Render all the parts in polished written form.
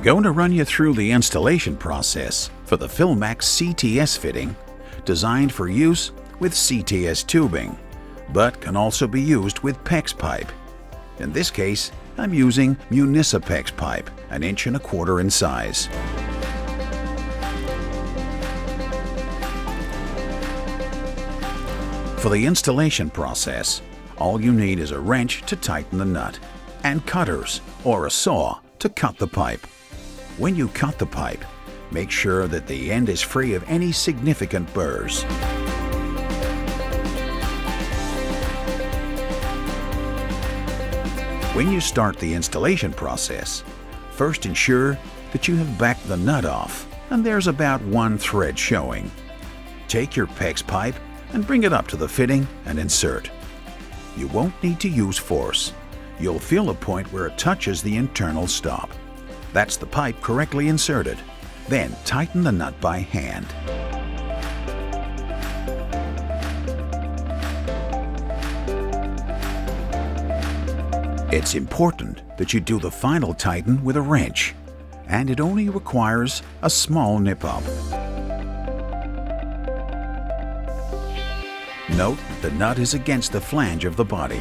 I'm going to run you through the installation process for the Philmac CTS fitting, designed for use with CTS tubing, but can also be used with PEX pipe. In this case, I'm using Municipex pipe, 1.25 inches in size. For the installation process, all you need is a wrench to tighten the nut, and cutters or a saw to cut the pipe. When you cut the pipe, make sure that the end is free of any significant burrs. When you start the installation process, first ensure that you have backed the nut off and there's about 1 thread showing. Take your PEX pipe and bring it up to the fitting and insert. You won't need to use force. You'll feel a point where it touches the internal stop. That's the pipe correctly inserted. Then tighten the nut by hand. It's important that you do the final tighten with a wrench, and it only requires a small nip-up. Note the nut is against the flange of the body.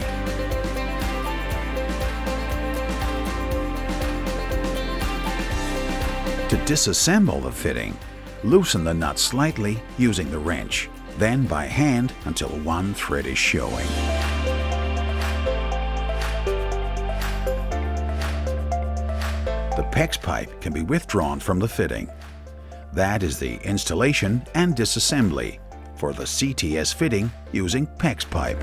To disassemble the fitting, loosen the nut slightly using the wrench, then by hand until 1 thread is showing. The PEX pipe can be withdrawn from the fitting. That is the installation and disassembly for the CTS fitting using PEX pipe.